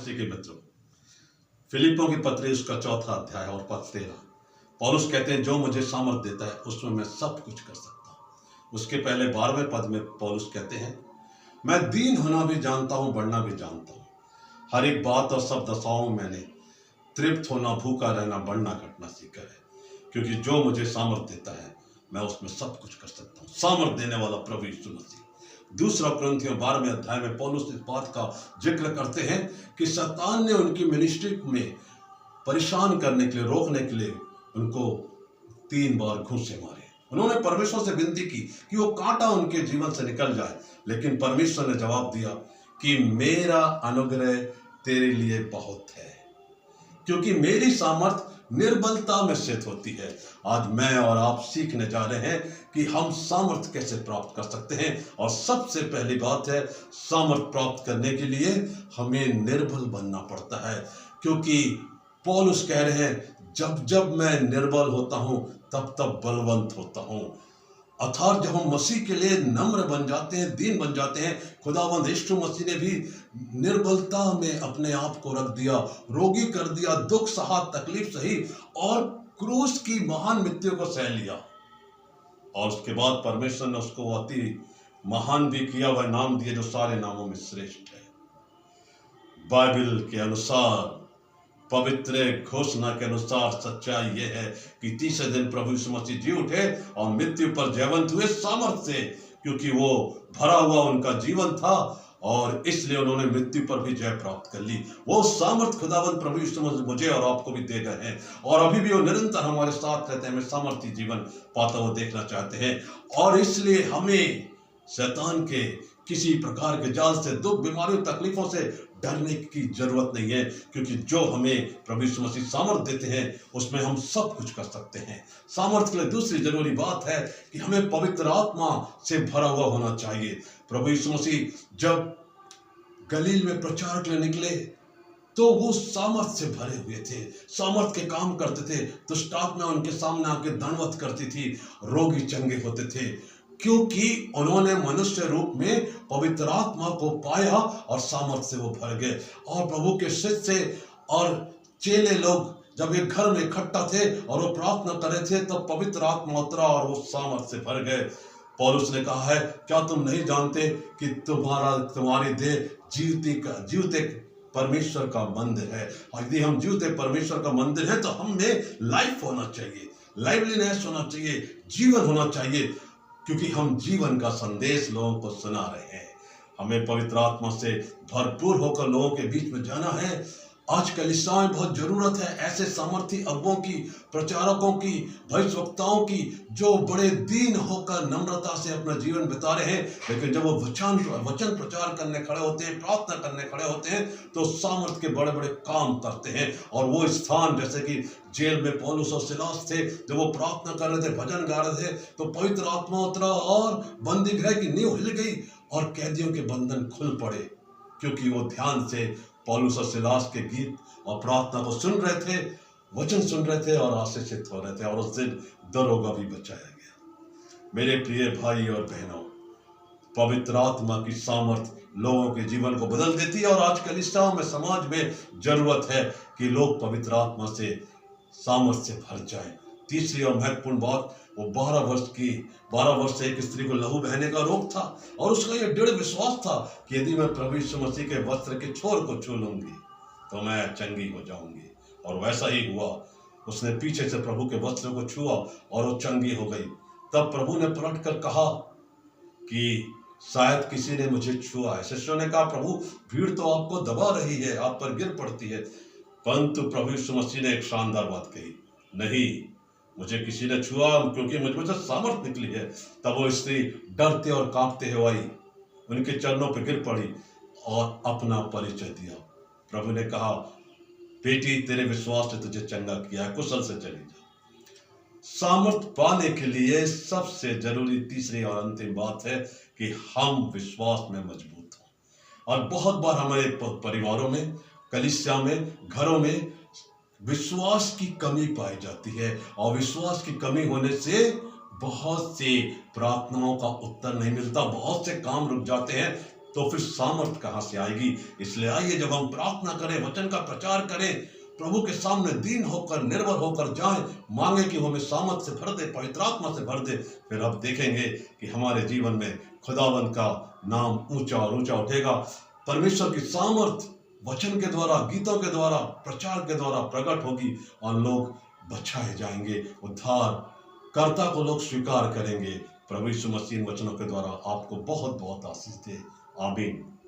मसीह के मित्रों, फिलिप्पियों की पत्री उसका 4था अध्याय और पद 13। पौलुस कहते हैं जो मुझे सामर्थ देता है उसमें मैं सब कुछ कर सकता हूँ। उसके पहले 12वें पद में पौलुस कहते हैं मैं दीन होना भी जानता हूँ, बढ़ना भी जानता हूँ। हर एक बात और सब दशाओं में मैंने तृप्त होना, भूखा रहना, बढ़ना, घटना सीखा है, क्योंकि जो मुझे सामर्थ देता है मैं उसमें सब कुछ कर सकता हूँ। सामर्थ देने वाला प्रभु यीशु मसीह। दूसरा कुरिन्थियों 12वें अध्याय में पौलुस इस बात का जिक्र करते हैं कि शैतान ने उनकी मिनिस्ट्री में परेशान करने के लिए, रोकने के लिए उनको 3 बार घूंसे मारे। उन्होंने परमेश्वर से विनती की कि वो कांटा उनके जीवन से निकल जाए, लेकिन परमेश्वर ने जवाब दिया कि मेरा अनुग्रह तेरे लिए बहुत है, क्योंकि मेरी सामर्थ निर्बलता में सिद्ध होती है। आज मैं और आप सीखने जा रहे हैं कि हम सामर्थ कैसे प्राप्त कर सकते हैं। और सबसे पहली बात है, सामर्थ प्राप्त करने के लिए हमें निर्बल बनना पड़ता है, क्योंकि पौलुस कह रहे हैं जब जब मैं निर्बल होता हूं तब तब बलवंत होता हूं। अर्थात जब हम मसीह के लिए नम्र बन जाते हैं, दीन बन जाते हैं, खुदावंद यीशु मसीह ने भी निर्बलता में अपने आप को रख दिया, रोगी कर दिया, दुख सहा, तकलीफ सही और क्रूस की महान मृत्यु को सह लिया। और उसके बाद परमेश्वर ने उसको अति महान भी किया, वह नाम दिए जो सारे नामों में श्रेष्ठ है। बाइबल के अनुसार, पवित्र घोषणा के अनुसार सच्चाई यह है कि तीसरे दिन प्रभु यीशु मसीह जी उठे और मृत्यु पर जयवंत हुए सामर्थ से, क्योंकि वो भरा हुआ उनका जीवन था और इसलिए उन्होंने मृत्यु पर भी जय प्राप्त कर ली। वो सामर्थ खुदावंद प्रभु यीशु मसीह मुझे और आपको भी दे गए हैं और अभी भी वो निरंतर हमारे साथ रहते हैं। हमें सामर्थी जीवन पाता हुआ देखना चाहते हैं और इसलिए हमें शैतान के किसी प्रकार के जाल से, दुख, बीमारियों, तकलीफों से डरने की जरूरत नहीं है, क्योंकि जो हमें प्रभु यीशु मसीह सामर्थ देते हैं उसमें हम सब कुछ कर सकते हैं। सामर्थ के लिए दूसरी जरूरी बात है कि हमें पवित्र आत्मा से भरा हुआ होना चाहिए। प्रभु यीशु मसीह जब गलील में प्रचार के लिए निकले तो वो सामर्थ से भरे हुए थे, सामर्थ के काम करते थे। दुष्ट आत्मा उनके सामने आके दंडवत करती थी, रोगी चंगे होते थे, क्योंकि उन्होंने मनुष्य रूप में पवित्र आत्मा को पाया और सामर्थ से वो भर गए। और प्रभु के शिष्य और चेले लोग जब एक घर में इकट्ठा थे और वो प्रार्थना कर रहे थे तब पवित्र आत्मा उतरा और वो सामर्थ से भर गए। पौलुस ने कहा है, क्या तुम नहीं जानते कि तुम्हारी देह जीवते परमेश्वर का मंदिर है। और यदि हम जीवते परमेश्वर का मंदिर है तो हमें लाइफ होना चाहिए, लाइवलीनेस होना चाहिए, जीवन होना चाहिए, क्योंकि हम जीवन का संदेश लोगों को सुना रहे हैं। हमें पवित्र आत्मा से भरपूर होकर लोगों के बीच में जाना है। आज कलीसिया में बहुत जरूरत है ऐसे सामर्थी अगुओं की, प्रचारकों की, भविष्यवक्ताओं की, जो बड़े दीन होकर नम्रता से अपना जीवन बिता रहे हैं, लेकिन जब वो वचन प्रचार करने खड़े होते हैं, प्रार्थना करने खड़े होते हैं तो सामर्थ के बड़े बड़े काम करते हैं। और वो स्थान, जैसे कि जेल में पौलुस और सिलास थे, जब वो प्रार्थना कर रहे थे, भजन गा रहे थे, तो पवित्र आत्मा उतरा और बंदी गृह की नींव हिल गई और कैदियों के बंधन खुल पड़े, क्योंकि वो ध्यान से पौलुस और सिलास के गीत और प्रार्थना को सुन रहे थे, वचन सुन रहे थे और आशीषित हो रहे थे। और उस दिन दरोगा भी बचाया गया। मेरे प्रिय भाई और बहनों, पवित्र आत्मा की सामर्थ लोगों के जीवन को बदल देती है और आज कलीसिया में, समाज में जरूरत है कि लोग पवित्र आत्मा से, सामर्थ से भर जाएं। तीसरी और महत्वपूर्ण बात, वो 12 वर्ष से एक स्त्री को लहू बहने का रोग था और उसका ये दृढ़ विश्वास था कि यदि मैं प्रभु यीशु मसीह के वस्त्र के छोर को छू लूंगी तो मैं चंगी हो जाऊंगी। और वैसा ही हुआ। उसने पीछे से प्रभु के वस्त्र को छुआ और वो चंगी हो गई। तब प्रभु ने पलट कर कहा कि शायद किसी ने मुझे छुआ है। शिष्यों ने कहा, प्रभु भीड़ तो आपको दबा रही है, आप पर गिर पड़ती है। परंतु प्रभु यीशु मसीह ने एक शानदार बात कही, नहीं, मुझे किसी ने छुआ क्योंकि मुझमें से सामर्थ निकली है। तब वो स्त्री डरते और कांपते हुए आई, उनके चरणों पर गिर पड़ी और अपना परिचय दिया। प्रभु ने कहा, बेटी, तेरे विश्वास ने तुझे चंगा किया है, कुशल से चली जा। सामर्थ पाने के लिए सबसे जरूरी तीसरी और अंतिम बात है कि हम विश्वास में मजबूत हों। और बहुत बार हमारे परिवारों में, कलीसिया में, घरों में विश्वास की कमी पाई जाती है और विश्वास की कमी होने से बहुत से प्रार्थनाओं का उत्तर नहीं मिलता, बहुत से काम रुक जाते हैं। तो फिर सामर्थ कहाँ से आएगी? इसलिए आइए जब हम प्रार्थना करें, वचन का प्रचार करें, प्रभु के सामने दीन होकर, निर्भर होकर जाएं, मांगे कि हमें सामर्थ से भर दे, पवित्र आत्मा से भर दे, फिर अब देखेंगे कि हमारे जीवन में खुदावंद का नाम ऊंचा और ऊंचा उठेगा। परमेश्वर की सामर्थ वचन के द्वारा, गीतों के द्वारा, प्रचार के द्वारा प्रकट होगी और लोग बचाए जाएंगे, उद्धार कर्ता को लोग स्वीकार करेंगे। प्रभु यीशु मसीह वचनों के द्वारा आपको बहुत बहुत आशीष दे। आमीन।